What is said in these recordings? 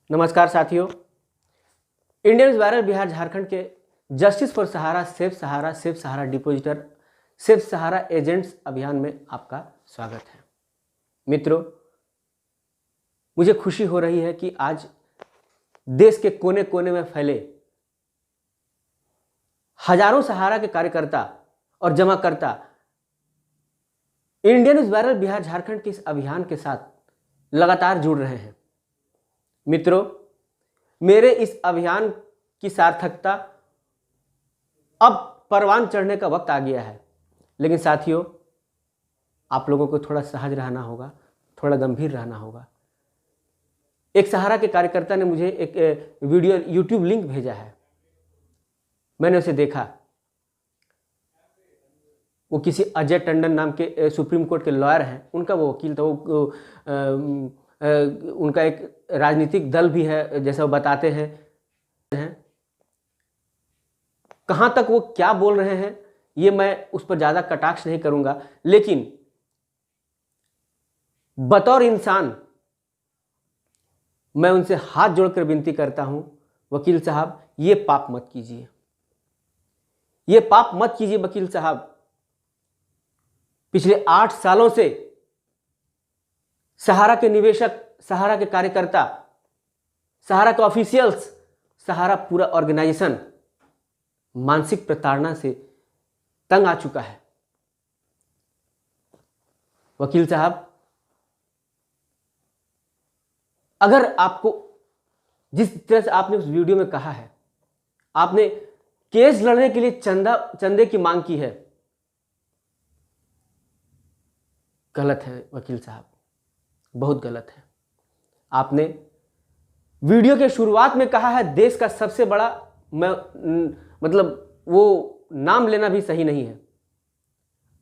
नमस्कार साथियों। Indian viral Bihar Jharkhand के justice for Sahara, safe Sahara depositor, safe Sahara agents अभियान में आपका स्वागत है। मित्रों, मुझे खुशी हो रही है कि आज देश के कोने कोने में फैले हजारों सहारा के कार्यकर्ता और जमाकर्ता इंडियन वायरल बिहार झारखंड के इस अभियान के साथ लगातार जुड़ रहे हैं। मित्रों, मेरे इस अभियान की सार्थकता अब परवान चढ़ने का वक्त आ गया है, लेकिन साथियों, आप लोगों को थोड़ा सहज रहना होगा, थोड़ा गंभीर रहना होगा। एक सहारा के कार्यकर्ता ने मुझे एक वीडियो यूट्यूब लिंक भेजा है। मैंने उसे देखा। वो किसी अजय टंडन नाम के सुप्रीम कोर्ट के लॉयर हैं। उनका वो वकील था। उनका एक राजनीतिक दल भी है, जैसा वो बताते हैं। कहां तक वो क्या बोल रहे हैं ये मैं उस पर ज्यादा कटाक्ष नहीं करूंगा, लेकिन बतौर इंसान मैं उनसे हाथ जोड़कर विनती करता हूं, वकील साहब, ये पाप मत कीजिए, ये पाप मत कीजिए वकील साहब। पिछले 8 सालों से सहारा के निवेशक, सहारा के कार्यकर्ता, सहारा के ऑफिशियल्स, सहारा पूरा ऑर्गेनाइजेशन मानसिक प्रताड़ना से तंग आ चुका है। वकील साहब, अगर आपको जिस तरह से आपने उस वीडियो में कहा है, आपने केस लड़ने के लिए चंदे की मांग की है, गलत है वकील साहब, बहुत गलत है। आपने वीडियो के शुरुआत में कहा है देश का सबसे बड़ा, मतलब वो नाम लेना भी सही नहीं है।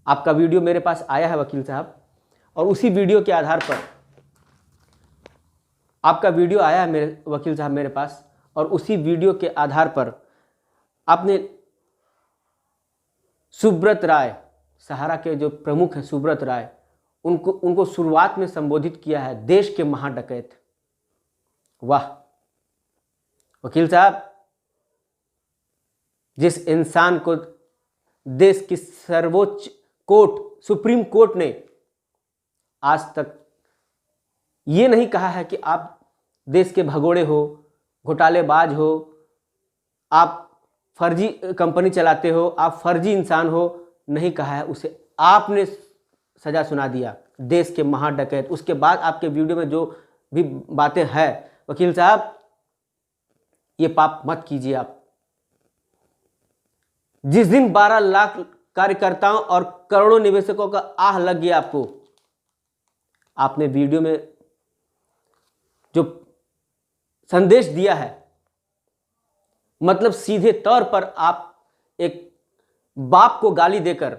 आपका वीडियो मेरे पास आया है वकील साहब, और उसी वीडियो के आधार पर आपका वीडियो आया है मेरे वकील साहब मेरे पास, और उसी वीडियो के आधार पर आपने सुब्रत राय, सहारा के जो प्रमुख है सुब्रत राय, उनको शुरुआत में संबोधित किया है देश के महाडकैत। वाह वकील साहब, जिस इंसान को देश की सर्वोच्च कोर्ट, सुप्रीम कोर्ट ने आज तक ये नहीं कहा है कि आप देश के भगोड़े हो, घोटालेबाज हो, आप फर्जी कंपनी चलाते हो, आप फर्जी इंसान हो, नहीं कहा है, उसे आपने सजा सुना दिया, देश के महाडकैत। उसके बाद आपके वीडियो में जो भी बातें हैं, वकील साहब, ये पाप मत कीजिए आप। जिस दिन 12 लाख कार्यकर्ताओं और करोड़ों निवेशकों का आह लग गया आपको, आपने वीडियो में जो संदेश दिया है, मतलब सीधे तौर पर आप एक बाप को गाली देकर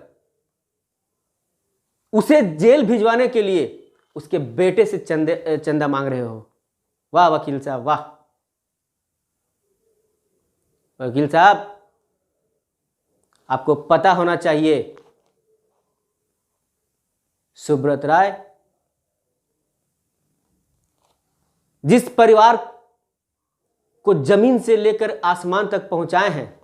उसे जेल भिजवाने के लिए उसके बेटे से चंदा मांग रहे हो। वाह वकील साहब, वाह वकील साहब, आपको पता होना चाहिए, सुब्रत राय जिस परिवार को जमीन से लेकर आसमान तक पहुंचाए हैं,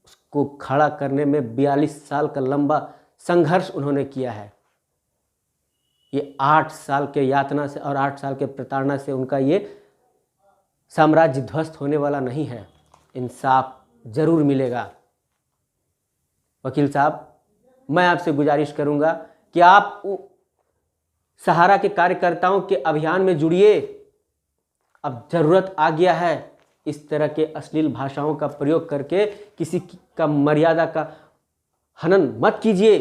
उसको खड़ा करने में 42 साल का लंबा संघर्ष उन्होंने किया है। ये 8 साल के यातना से और 8 साल के प्रताड़ना से उनका ये साम्राज्य ध्वस्त होने वाला नहीं है। इंसाफ जरूर मिलेगा। वकील साहब, मैं आपसे गुजारिश करूंगा कि आप सहारा के कार्यकर्ताओं के अभियान में जुड़िए। अब जरूरत आ गया है। इस तरह के अश्लील भाषाओं का प्रयोग करके किसी का मर्यादा का हनन मत कीजिए।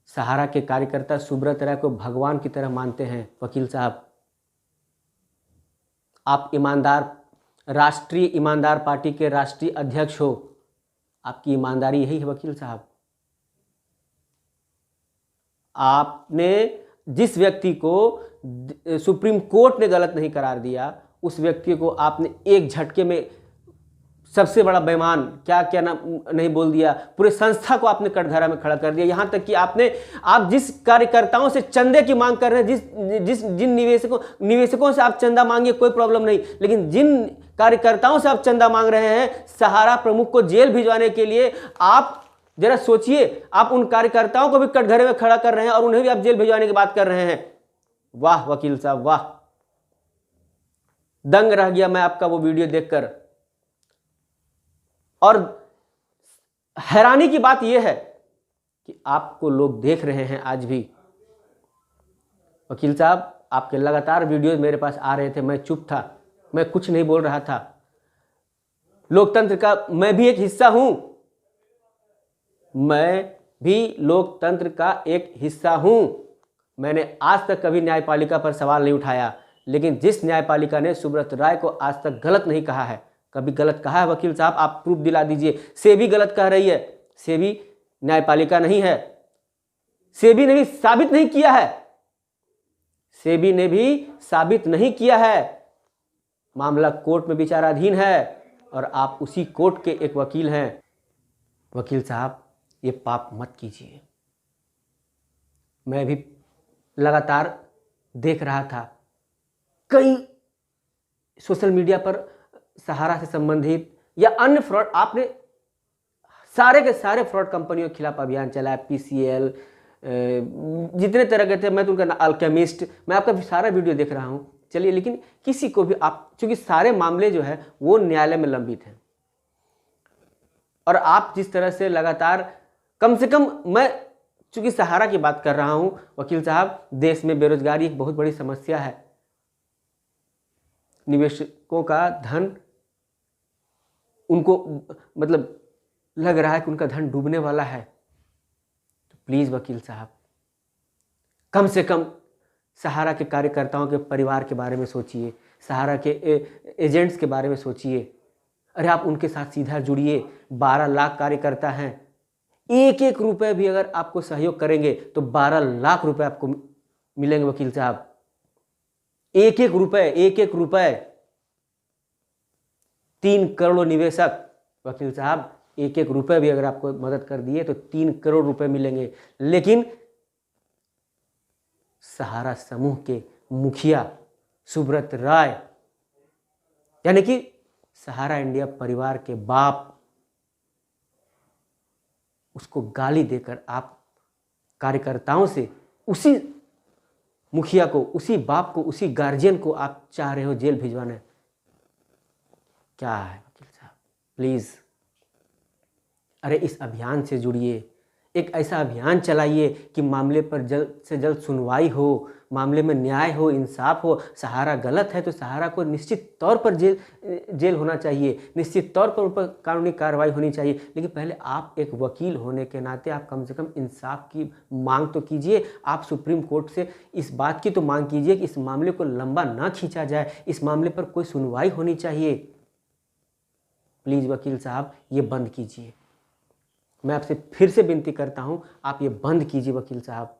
सहारा के कार्यकर्ता सुब्रत राय को भगवान की तरह मानते हैं। वकील साहब, आप ईमानदार, राष्ट्रीय ईमानदार पार्टी के राष्ट्रीय अध्यक्ष हो। आपकी ईमानदारी यही है वकील साहब। आपने जिस व्यक्ति को सुप्रीम कोर्ट ने गलत नहीं करार दिया, उस व्यक्ति को आपने एक झटके में सबसे बड़ा बेईमान, क्या क्या ना नहीं बोल दिया, पूरे संस्था को आपने कटघरा में खड़ा कर दिया। यहाँ तक कि आप जिस कार्यकर्ताओं से चंदे की मांग कर रहे हैं, जिन निवेशकों से आप चंदा मांगिए, कोई प्रॉब्लम नहीं, लेकिन जिन कार्यकर्ताओं से आप चंदा मांग रहे हैं सहारा प्रमुख को जेल भिजवाने के लिए, आप जरा सोचिए, आप उन कार्यकर्ताओं को भी कटघरे में खड़ा कर रहे हैं और उन्हें भी आप जेल भिजवाने की बात कर रहे हैं। वाह वकील साहब वाह, दंग रह गया मैं आपका वो वीडियो देखकर। और हैरानी की बात यह है कि आपको लोग देख रहे हैं आज भी। वकील साहब, आपके लगातार वीडियो मेरे पास आ रहे थे, मैं चुप था, मैं कुछ नहीं बोल रहा था। लोकतंत्र का मैं भी एक हिस्सा हूं, मैं भी लोकतंत्र का एक हिस्सा हूं। मैंने आज तक कभी न्यायपालिका पर सवाल नहीं उठाया, लेकिन जिस न्यायपालिका ने सुब्रत राय को आज तक गलत नहीं कहा है, कभी गलत कहा है वकील साहब? आप प्रूफ दिला दीजिए। सेबी गलत कह रही है, सेबी न्यायपालिका नहीं है, सेबी ने भी साबित नहीं किया है, सेबी ने भी साबित नहीं किया है। मामला कोर्ट में विचाराधीन है और आप उसी कोर्ट के एक वकील हैं। वकील साहब, ये पाप मत कीजिए। मैं भी लगातार देख रहा था, कई सोशल मीडिया पर सहारा से संबंधित या अन्य फ्रॉड, आपने सारे के सारे फ्रॉड कंपनियों के खिलाफ अभियान चलाया, PCL, जितने तरह के थे, मैं तो उनका अल्केमिस्ट, मैं आपका सारा वीडियो देख रहा हूँ। चलिए, लेकिन किसी को भी आप, चूंकि सारे मामले जो है वो न्यायालय में लंबित हैं, और आप जिस तरह से लगातार, कम से कम मैं चूंकि सहारा की बात कर रहा हूं वकील साहब, देश में बेरोजगारी एक बहुत बड़ी समस्या है, निवेशकों का धन, उनको मतलब लग रहा है कि उनका धन डूबने वाला है। तो प्लीज वकील साहब, कम से कम सहारा के कार्यकर्ताओं के परिवार के बारे में सोचिए, सहारा के एजेंट्स के बारे में सोचिए। अरे आप उनके साथ सीधा जुड़िए। 12 लाख कार्यकर्ता हैं, एक एक रुपए भी अगर आपको सहयोग करेंगे तो 12 लाख रुपए आपको मिलेंगे वकील साहब। एक एक रुपए, 3 करोड़ निवेशक, वकील साहब एक एक रुपए भी अगर आपको मदद कर दिए तो 3 करोड़ रुपए मिलेंगे। लेकिन सहारा समूह के मुखिया सुब्रत राय, यानी कि सहारा इंडिया परिवार के बाप, उसको गाली देकर आप कार्यकर्ताओं से, उसी मुखिया को, उसी बाप को, उसी गार्जियन को आप चाह रहे हो जेल भिजवाना। क्या है वकील साहब, प्लीज। अरे इस अभियान से जुड़िए, एक ऐसा अभियान चलाइए कि मामले पर जल्द से जल्द सुनवाई हो, मामले में न्याय हो, इंसाफ हो। सहारा गलत है तो सहारा को निश्चित तौर पर जेल होना चाहिए, निश्चित तौर पर उन पर कानूनी कार्रवाई होनी चाहिए। लेकिन पहले आप एक वकील होने के नाते आप कम से कम इंसाफ की मांग तो कीजिए। आप सुप्रीम कोर्ट से इस बात की तो मांग कीजिए कि इस मामले को लंबा ना खींचा जाए, इस मामले पर कोई सुनवाई होनी चाहिए। प्लीज़ वकील साहब, ये बंद कीजिए। मैं आपसे फिर से विनती करता हूं, आप ये बंद कीजिए वकील साहब।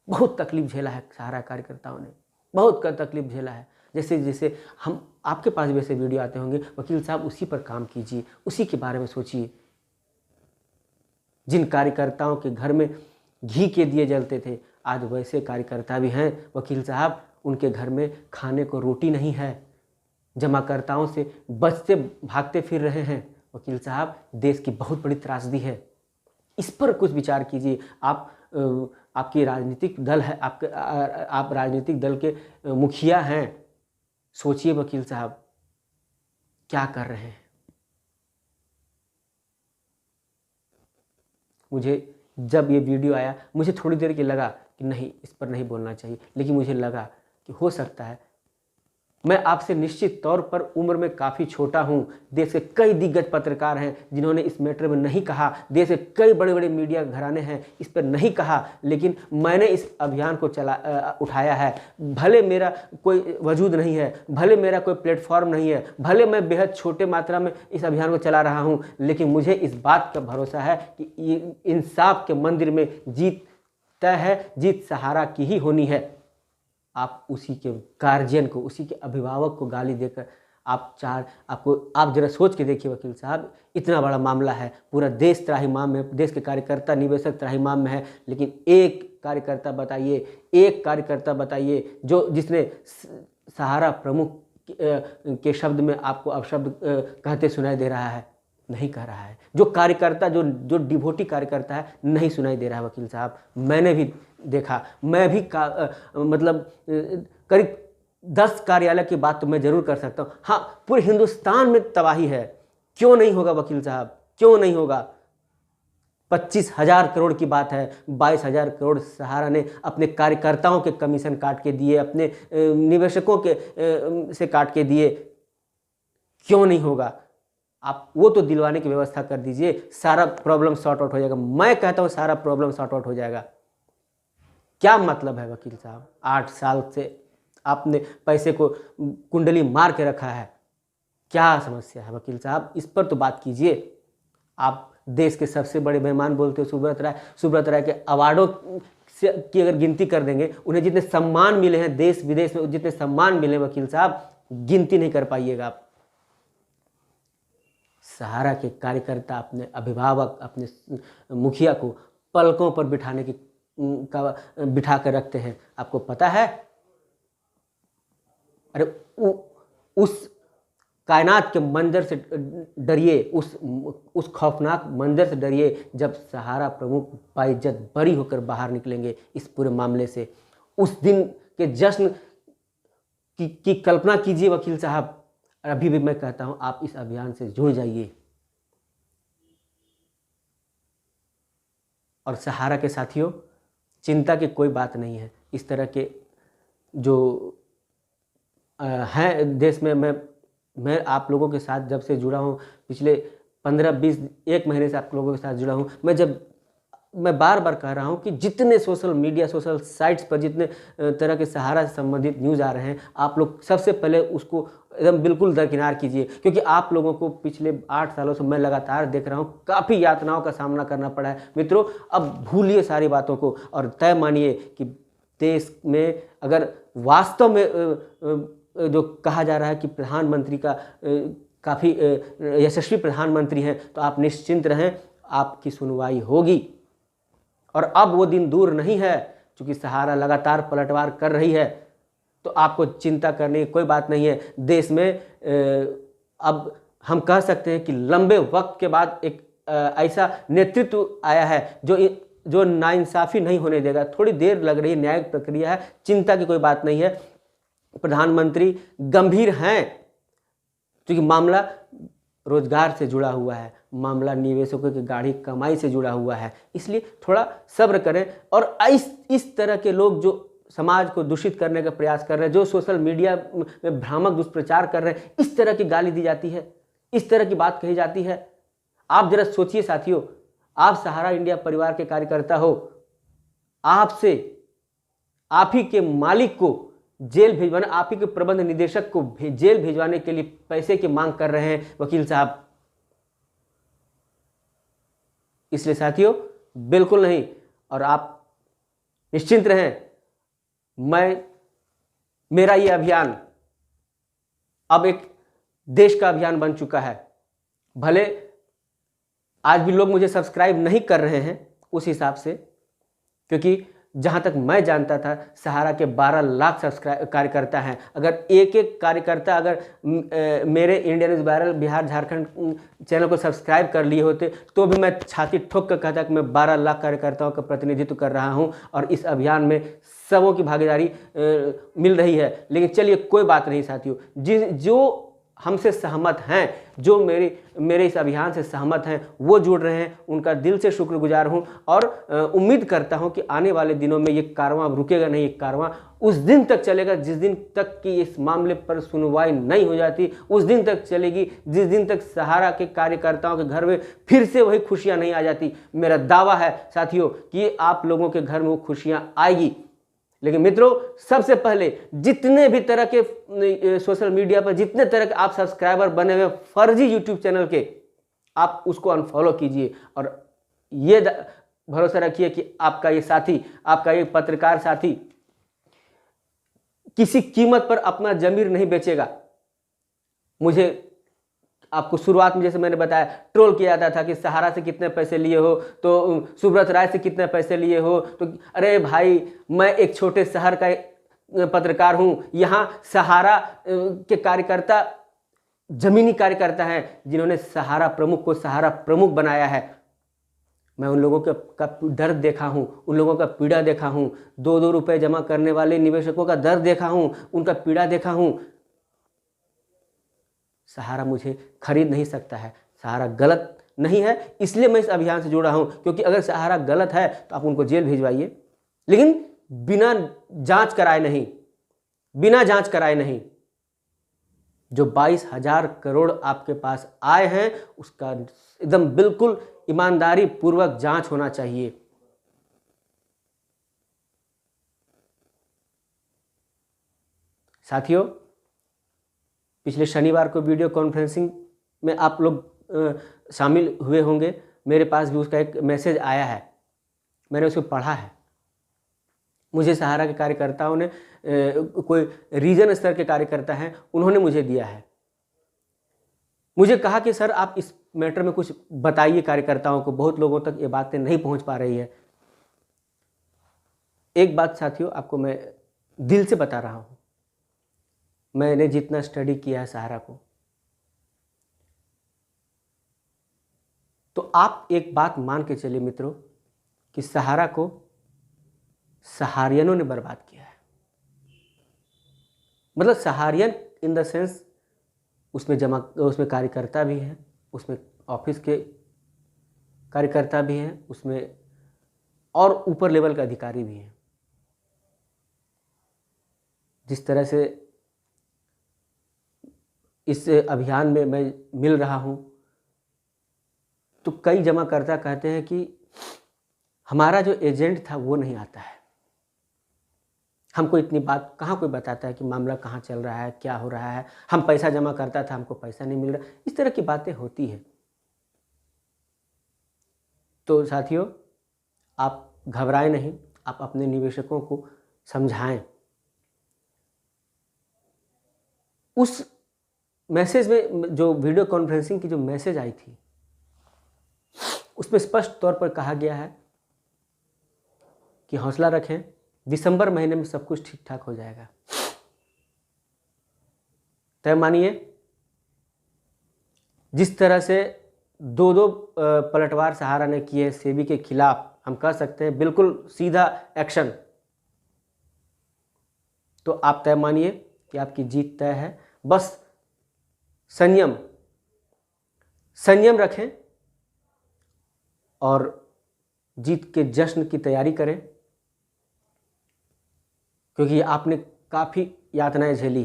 बहुत तकलीफ झेला है सहारा कार्यकर्ताओं ने, बहुत तकलीफ झेला है। जैसे जैसे हम आपके पास वैसे वीडियो आते होंगे वकील साहब, उसी पर काम कीजिए, उसी के बारे में सोचिए। जिन कार्यकर्ताओं के घर में घी के दिए जलते थे, आज वैसे कार्यकर्ता भी हैं वकील साहब, उनके घर में खाने को रोटी नहीं है, जमाकर्ताओं से बचते भागते फिर रहे हैं। वकील साहब, देश की बहुत बड़ी त्रासदी है, इस पर कुछ विचार कीजिए। आपकी राजनीतिक दल है, आप राजनीतिक दल के मुखिया हैं, सोचिए वकील साहब क्या कर रहे हैं। मुझे जब ये वीडियो आया, मुझे थोड़ी देर के लगा कि नहीं, इस पर नहीं बोलना चाहिए, लेकिन मुझे लगा कि हो सकता है, मैं आपसे निश्चित तौर पर उम्र में काफ़ी छोटा हूं। देश के कई दिग्गज पत्रकार हैं जिन्होंने इस मैटर में नहीं कहा, देश के कई बड़े बड़े मीडिया घराने हैं इस पर नहीं कहा, लेकिन मैंने इस अभियान को उठाया है। भले मेरा कोई वजूद नहीं है, भले मेरा कोई प्लेटफॉर्म नहीं है, भले मैं बेहद छोटे मात्रा में इस अभियान को चला रहा हूँ, लेकिन मुझे इस बात का भरोसा है कि ये इंसाफ के मंदिर में जीत तय है, जीत सहारा की ही होनी है। आप उसी के गार्जियन को, उसी के अभिभावक को गाली देकर आप जरा सोच के देखिए वकील साहब, इतना बड़ा मामला है, पूरा देश त्राहिमाम में, देश के कार्यकर्ता निवेशक त्राहिमाम में है, लेकिन एक कार्यकर्ता बताइए जिसने सहारा प्रमुख के शब्द में आपको अपशब्द कहते सुनाई दे रहा है? नहीं कह रहा है। जो कार्यकर्ता, जो डिवोटी कार्यकर्ता है, नहीं सुनाई दे रहा है वकील साहब। मैंने भी देखा, मैं भी मतलब करीब 10 कार्यालय की बात तो मैं जरूर कर सकता हूँ। हाँ, पूरे हिंदुस्तान में तबाही है, क्यों नहीं होगा वकील साहब, क्यों नहीं होगा? 25,000 करोड़ की बात है, 22,000 करोड़ सहारा ने अपने कार्यकर्ताओं के कमीशन काट के दिए, अपने निवेशकों के से काट के दिए, क्यों नहीं होगा? आप वो तो दिलवाने की व्यवस्था कर दीजिए, सारा प्रॉब्लम सॉर्ट आउट हो जाएगा। मैं कहता हूँ सारा प्रॉब्लम सॉर्ट आउट हो जाएगा। क्या मतलब है वकील साहब? 8 साल से आपने पैसे को कुंडली मार के रखा है, क्या समस्या है वकील साहब? इस पर तो बात कीजिए। आप देश के सबसे बड़े मेहमान बोलते हो सुब्रत राय के अवार्डों की अगर गिनती कर देंगे, उन्हें जितने सम्मान मिले हैं देश विदेश में, जितने सम्मान मिले हैं वकील साहब, गिनती नहीं कर पाइएगा आप। सहारा के कार्यकर्ता अपने अभिभावक, अपने मुखिया को पलकों पर बिठा कर रखते हैं, आपको पता है? अरे उस कायनात के मंजर से डरिए, उस खौफनाक मंजर से डरिए जब सहारा प्रमुख बाइज्जत बरी होकर बाहर निकलेंगे इस पूरे मामले से। उस दिन के जश्न की कल्पना कीजिए वकील साहब। अभी भी मैं कहता हूं आप इस अभियान से जुड़ जाइए। और सहारा के साथियों, चिंता की कोई बात नहीं है। इस तरह के जो हैं देश में, मैं आप लोगों के साथ जब से जुड़ा हूँ, पिछले 15-20 1 महीने से आप लोगों के साथ जुड़ा हूँ, मैं बार बार कह रहा हूँ कि जितने सोशल मीडिया, सोशल साइट्स पर जितने तरह के सहारा से संबंधित न्यूज़ आ रहे हैं, आप लोग सबसे पहले उसको एकदम बिल्कुल दरकिनार कीजिए, क्योंकि आप लोगों को पिछले 8 सालों से मैं लगातार देख रहा हूँ, काफ़ी यातनाओं का सामना करना पड़ा है। मित्रों, अब भूलिए सारी बातों को और तय मानिए कि देश में अगर वास्तव में जो कहा जा रहा है कि प्रधानमंत्री का काफ़ी यशस्वी प्रधानमंत्री हैं, तो आप निश्चिंत रहें, आपकी सुनवाई होगी। और अब वो दिन दूर नहीं है, क्योंकि सहारा लगातार पलटवार कर रही है, तो आपको चिंता करने की कोई बात नहीं है। देश में अब हम कह सकते हैं कि लंबे वक्त के बाद एक ऐसा नेतृत्व आया है जो नाइंसाफ़ी नहीं होने देगा। थोड़ी देर लग रही है, न्यायिक प्रक्रिया है, चिंता की कोई बात नहीं है। प्रधानमंत्री गंभीर हैं, क्योंकि मामला रोजगार से जुड़ा हुआ है, मामला निवेशकों की गाढ़ी कमाई से जुड़ा हुआ है, इसलिए थोड़ा सब्र करें। और इस तरह के लोग जो समाज को दूषित करने का प्रयास कर रहे हैं, जो सोशल मीडिया में भ्रामक दुष्प्रचार कर रहे हैं, इस तरह की गाली दी जाती है, इस तरह की बात कही जाती है। आप जरा सोचिए साथियों, आप सहारा इंडिया परिवार के कार्यकर्ता हो, आप ही के मालिक को जेल भिजवाने, आप ही के प्रबंध निदेशक को जेल भिजवाने के लिए पैसे की मांग कर रहे हैं वकील साहब। इसलिए साथियों, बिल्कुल नहीं। और आप निश्चिंत रहें, मेरा ये अभियान अब एक देश का अभियान बन चुका है। भले आज भी लोग मुझे सब्सक्राइब नहीं कर रहे हैं उस हिसाब से, क्योंकि जहाँ तक मैं जानता था सहारा के 12 लाख कार्यकर्ता हैं। अगर एक कार्यकर्ता अगर मेरे India news viral Bihar Jharkhand channel को सब्सक्राइब कर लिए होते, तो भी मैं छाती ठोक कर कहता कि मैं 12 लाख कार्यकर्ताओं का प्रतिनिधित्व कर रहा हूं और इस अभियान में सबों की भागीदारी मिल रही है। लेकिन चलिए, कोई बात नहीं साथियों, जो हमसे सहमत हैं, जो मेरे इस अभियान से सहमत हैं, वो जुड़ रहे हैं, उनका दिल से शुक्रगुजार हूं। और उम्मीद करता हूं कि आने वाले दिनों में ये कारवां रुकेगा नहीं। ये कारवां उस दिन तक चलेगा जिस दिन तक कि इस मामले पर सुनवाई नहीं हो जाती, उस दिन तक चलेगी जिस दिन तक सहारा के कार्यकर्ताओं के घर में फिर से वही खुशियां नहीं आ जाती। मेरा दावा है साथियों कि आप लोगों के घर में वो खुशियां आएगी। लेकिन मित्रों, सबसे पहले जितने भी तरह के सोशल मीडिया पर जितने तरह के आप सब्सक्राइबर बने हुए फर्जी यूट्यूब चैनल के, आप उसको अनफॉलो कीजिए और ये भरोसा रखिए कि आपका ये साथी, आपका ये पत्रकार साथी किसी कीमत पर अपना जमीर नहीं बेचेगा। मुझे आपको शुरुआत में जैसे मैंने बताया ट्रोल किया जाता था कि सहारा से कितने पैसे लिए हो, तो सुब्रत राय से कितने पैसे लिए हो, तो अरे भाई मैं एक छोटे शहर का पत्रकार हूँ, यहाँ सहारा के कार्यकर्ता जमीनी कार्यकर्ता हैं जिन्होंने सहारा प्रमुख को सहारा प्रमुख बनाया है। मैं उन लोगों का दर्द देखा हूँ, उन लोगों का पीड़ा देखा हूँ, 2-2 रुपए जमा करने वाले निवेशकों का दर्द देखा हूँ, उनका पीड़ा देखा हूँ। सहारा मुझे खरीद नहीं सकता है, सहारा गलत नहीं है, इसलिए मैं इस अभियान से जुड़ा हूँ, क्योंकि अगर सहारा गलत है तो आप उनको जेल भिजवाइए, लेकिन बिना जांच कराए नहीं, बिना जांच कराए नहीं। जो 22,000 करोड़ आपके पास आए हैं उसका एकदम बिल्कुल ईमानदारी पूर्वक जांच होना चाहिए। साथियों, पिछले शनिवार को वीडियो कॉन्फ्रेंसिंग में आप लोग शामिल हुए होंगे, मेरे पास भी उसका एक मैसेज आया है, मैंने उसको पढ़ा है। मुझे सहारा के कार्यकर्ताओं ने कोई रीजन स्तर के कार्यकर्ता हैं, उन्होंने मुझे दिया है, मुझे कहा कि सर आप इस मैटर में कुछ बताइए कार्यकर्ताओं को, बहुत लोगों तक ये बातें नहीं पहुंच पा रही है। एक बात साथियों आपको मैं दिल से बता रहा हूं, मैंने जितना स्टडी किया है सहारा को, तो आप एक बात मान के चलिए मित्रों कि सहारा को सहारियनों ने बर्बाद किया है। मतलब सहारियन इन द सेंस उसमें कार्यकर्ता भी हैं, उसमें ऑफिस के कार्यकर्ता भी हैं, उसमें और ऊपर लेवल के अधिकारी भी हैं। जिस तरह से इस अभियान में मैं मिल रहा हूं, तो कई जमाकर्ता कहते हैं कि हमारा जो एजेंट था वो नहीं आता है, हमको इतनी बात कहाँ कोई बताता है कि मामला कहाँ चल रहा है, क्या हो रहा है, हम पैसा जमा करता था हमको पैसा नहीं मिल रहा, इस तरह की बातें होती है। तो साथियों आप घबराएं नहीं, आप अपने निवेशकों को समझाएं। उस मैसेज में जो वीडियो कॉन्फ्रेंसिंग की जो मैसेज आई थी उसमें स्पष्ट तौर पर कहा गया है कि हौसला रखें, दिसंबर महीने में सब कुछ ठीक ठाक हो जाएगा। तय मानिए, जिस तरह से 2-2 पलटवार सहारा ने किए सेबी के खिलाफ, हम कह सकते हैं बिल्कुल सीधा एक्शन, तो आप तय मानिए कि आपकी जीत तय है। बस संयम रखें और जीत के जश्न की तैयारी करें, क्योंकि आपने काफ़ी यातनाएं झेली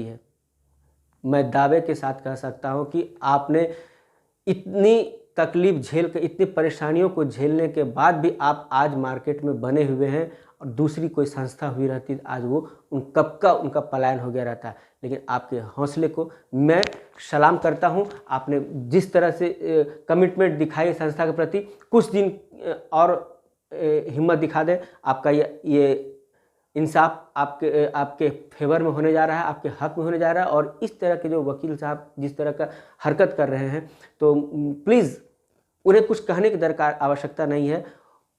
है, मैं दावे के साथ कह सकता हूं कि आपने इतनी तकलीफ झेल कर, इतनी परेशानियों को झेलने के बाद भी आप आज मार्केट में बने हुए हैं, और दूसरी कोई संस्था हुई रहती आज वो कब का उनका पलायन हो गया रहता। लेकिन आपके हौसले को मैं सलाम करता हूं। आपने जिस तरह से कमिटमेंट दिखाई संस्था के प्रति, कुछ दिन और हिम्मत दिखा दें, आपका ये इंसाफ आपके फेवर में होने जा रहा है, आपके हक में होने जा रहा है। और इस तरह के जो वकील साहब जिस तरह का हरकत कर रहे हैं, तो प्लीज़ उन्हें कुछ कहने की दरकार आवश्यकता नहीं है,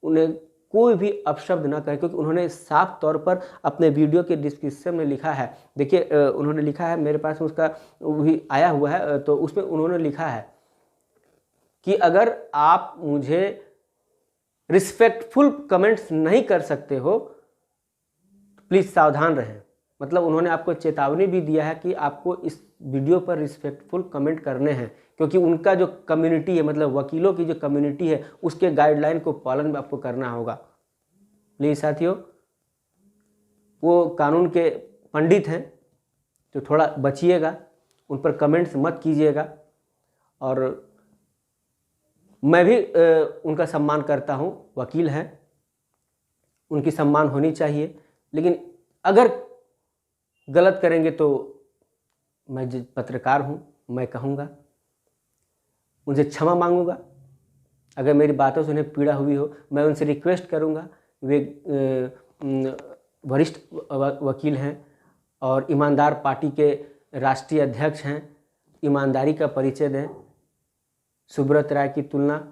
उन्हें कोई भी अपशब्द ना करें, क्योंकि उन्होंने साफ तौर पर अपने वीडियो के डिस्क्रिप्शन में लिखा है। देखिए उन्होंने लिखा है, मेरे पास उसका भी आया हुआ है, तो उसमें उन्होंने लिखा है कि अगर आप मुझे रिस्पेक्टफुल कमेंट्स नहीं कर सकते हो प्लीज़ सावधान रहें। मतलब उन्होंने आपको चेतावनी भी दिया है कि आपको इस वीडियो पर रिस्पेक्टफुल कमेंट करने हैं, क्योंकि उनका जो कम्युनिटी है, मतलब वकीलों की जो कम्युनिटी है, उसके गाइडलाइन को पालन आपको करना होगा। प्लीज़ साथियों, वो कानून के पंडित हैं तो थोड़ा बचिएगा, उन पर कमेंट्स मत कीजिएगा। और मैं भी उनका सम्मान करता हूँ, वकील हैं, उनकी सम्मान होनी चाहिए, लेकिन अगर गलत करेंगे तो मैं जो पत्रकार हूँ मैं कहूँगा, उनसे क्षमा मांगूंगा। अगर मेरी बातों से उन्हें पीड़ा हुई हो, मैं उनसे रिक्वेस्ट करूँगा, वे वरिष्ठ वकील हैं और ईमानदार पार्टी के राष्ट्रीय अध्यक्ष हैं, ईमानदारी का परिचय दें, सुब्रत राय की तुलना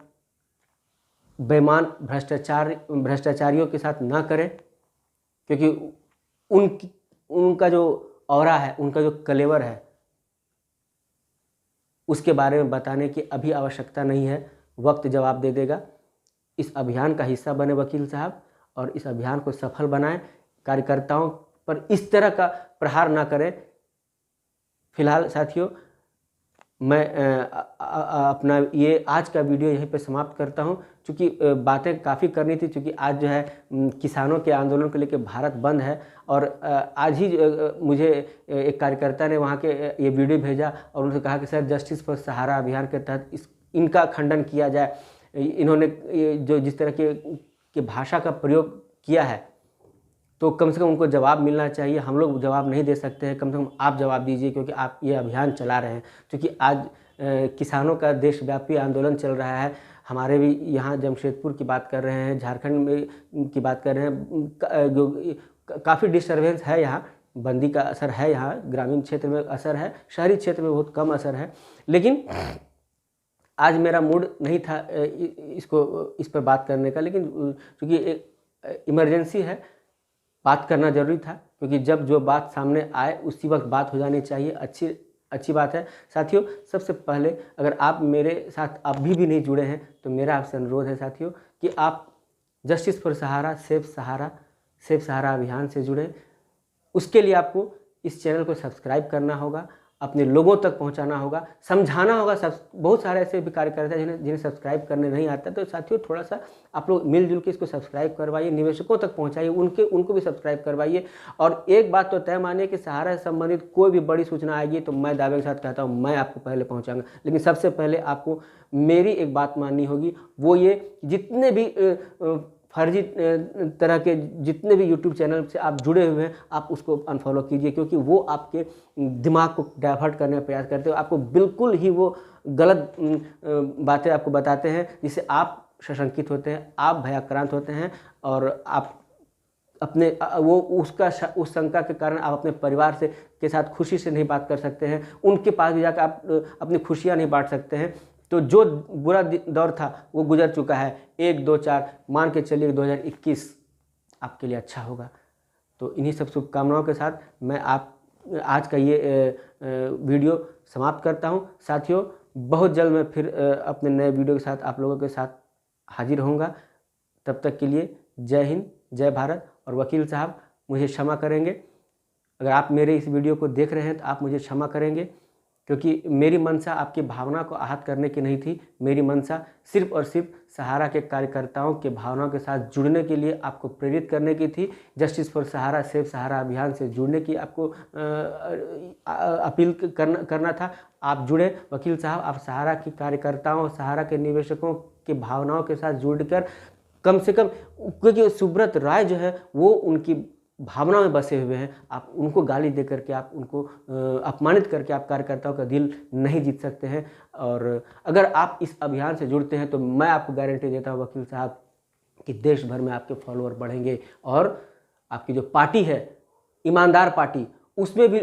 बेईमान भ्रष्टाचारियों के साथ ना करें, क्योंकि उनका जो ऑरा है, उनका जो कलेवर है, उसके बारे में बताने की अभी आवश्यकता नहीं है, वक्त जवाब दे देगा। इस अभियान का हिस्सा बने वकील साहब और इस अभियान को सफल बनाएं, कार्यकर्ताओं पर इस तरह का प्रहार ना करें। फिलहाल साथियों, मैं अपना ये आज का वीडियो यहीं पे समाप्त करता हूं, क्योंकि बातें काफ़ी करनी थी, क्योंकि आज जो है किसानों के आंदोलन को लेकर भारत बंद है। और आज ही मुझे एक कार्यकर्ता ने वहाँ के ये वीडियो भेजा और उनसे कहा कि सर जस्टिस फॉर सहारा अभियान के तहत इनका खंडन किया जाए। इन्होंने जो जिस तरह के भाषा का प्रयोग किया है, तो कम से कम उनको जवाब मिलना चाहिए। हम लोग जवाब नहीं दे सकते हैं, कम से कम आप जवाब दीजिए, क्योंकि आप ये अभियान चला रहे हैं। क्योंकि आज किसानों का देशव्यापी आंदोलन चल रहा है। हमारे भी यहाँ जमशेदपुर की बात कर रहे हैं, झारखंड में की बात कर रहे हैं, जो काफ़ी डिस्टर्बेंस है यहाँ, बंदी का असर है यहाँ, ग्रामीण क्षेत्र में असर है, शहरी क्षेत्र में बहुत कम असर है। लेकिन आज मेरा मूड नहीं था इस पर बात करने का, लेकिन चूँकि एक इमरजेंसी है, बात करना जरूरी था, क्योंकि जब जो बात सामने आए उसी वक्त बात हो जानी चाहिए। अच्छी बात है। साथियों, सबसे पहले अगर आप मेरे साथ अभी भी नहीं जुड़े हैं तो मेरा आपसे अनुरोध है साथियों कि आप जस्टिस फॉर सहारा, सेफ सहारा अभियान से जुड़ें। उसके लिए आपको इस चैनल को सब्सक्राइब करना होगा, अपने लोगों तक पहुंचाना होगा, समझाना होगा। बहुत सारे ऐसे भी कार्यकर्ता जिन्हें सब्सक्राइब करने नहीं आता, तो साथियों थोड़ा सा आप लोग मिलजुल के इसको सब्सक्राइब करवाइए, निवेशकों तक पहुंचाइए, उनको भी सब्सक्राइब करवाइए। और एक बात तो तय मानिए कि सहारा से संबंधित कोई भी बड़ी सूचना आएगी तो मैं दावे के साथ कहता हूँ मैं आपको पहले पहुँचाऊँगा। लेकिन सबसे पहले आपको मेरी एक बात माननी होगी, वो ये जितने भी फर्जी तरह के जितने भी यूट्यूब चैनल से आप जुड़े हुए हैं, आप उसको अनफॉलो कीजिए, क्योंकि वो आपके दिमाग को डाइवर्ट करने का प्रयास करते हो। आपको बिल्कुल ही वो गलत बातें आपको बताते हैं, जिससे आप सशंकित होते हैं, आप भयाक्रांत होते हैं, और आप अपने उस शंका के कारण आप अपने परिवार के साथ खुशी से नहीं बात कर सकते हैं। उनके पास भी जाकर आप अपनी खुशियाँ नहीं बांट सकते हैं। तो जो बुरा दौर था वो गुजर चुका है। 1, 2, 4 मान के चलिए 2021 आपके लिए अच्छा होगा। तो इन्हीं सब शुभकामनाओं के साथ मैं आज का ये वीडियो समाप्त करता हूँ। साथियों, बहुत जल्द मैं फिर अपने नए वीडियो के साथ आप लोगों के साथ हाजिर होऊंगा। तब तक के लिए जय हिंद, जय भारत। और वकील साहब मुझे क्षमा करेंगे, अगर आप मेरे इस वीडियो को देख रहे हैं तो आप मुझे क्षमा करेंगे, क्योंकि मेरी मंशा आपकी भावना को आहत करने की नहीं थी। मेरी मंशा सिर्फ और सिर्फ सहारा के कार्यकर्ताओं के भावनाओं के साथ जुड़ने के लिए आपको प्रेरित करने की थी। जस्टिस फॉर सहारा, सेफ सहारा अभियान से जुड़ने की आपको अपील करना था। आप जुड़े वकील साहब, आप सहारा के कार्यकर्ताओं, सहारा के निवेशकों के भावनाओं के साथ जुड़कर कम से कम, क्योंकि सुब्रत राय जो है वो उनकी भावना में बसे हुए हैं, आप उनको गाली दे करके, आप उनको अपमानित करके आप कार्यकर्ताओं का दिल नहीं जीत सकते हैं। और अगर आप इस अभियान से जुड़ते हैं तो मैं आपको गारंटी देता हूँ वकील साहब कि देश भर में आपके फॉलोअर बढ़ेंगे और आपकी जो पार्टी है, ईमानदार पार्टी, उसमें भी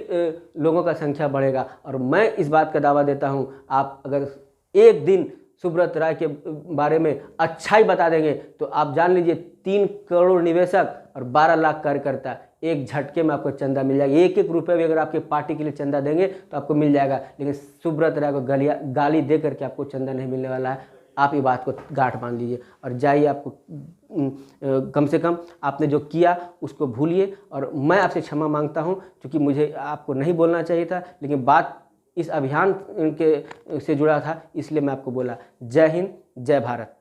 लोगों का संख्या बढ़ेगा। और मैं इस बात का दावा देता हूँ, आप अगर एक दिन सुब्रत राय के बारे में अच्छा ही बता देंगे तो आप जान लीजिए 3 करोड़ निवेशक और 12 लाख कार्यकर्ता एक झटके में आपको चंदा मिल जाएगा। 1-1 रुपये भी अगर आपके पार्टी के लिए चंदा देंगे तो आपको मिल जाएगा। लेकिन सुब्रत राय को गाली दे करके आपको चंदा नहीं मिलने वाला है। आप ये बात को गांठ बांध लीजिए और जाइए। आपको कम से कम आपने जो किया उसको भूलिए। और मैं आपसे क्षमा मांगता हूँ, क्योंकि मुझे आपको नहीं बोलना चाहिए था, लेकिन बात इस अभियान के से जुड़ा था, इसलिए मैं आपको बोला। जय हिंद, जय भारत।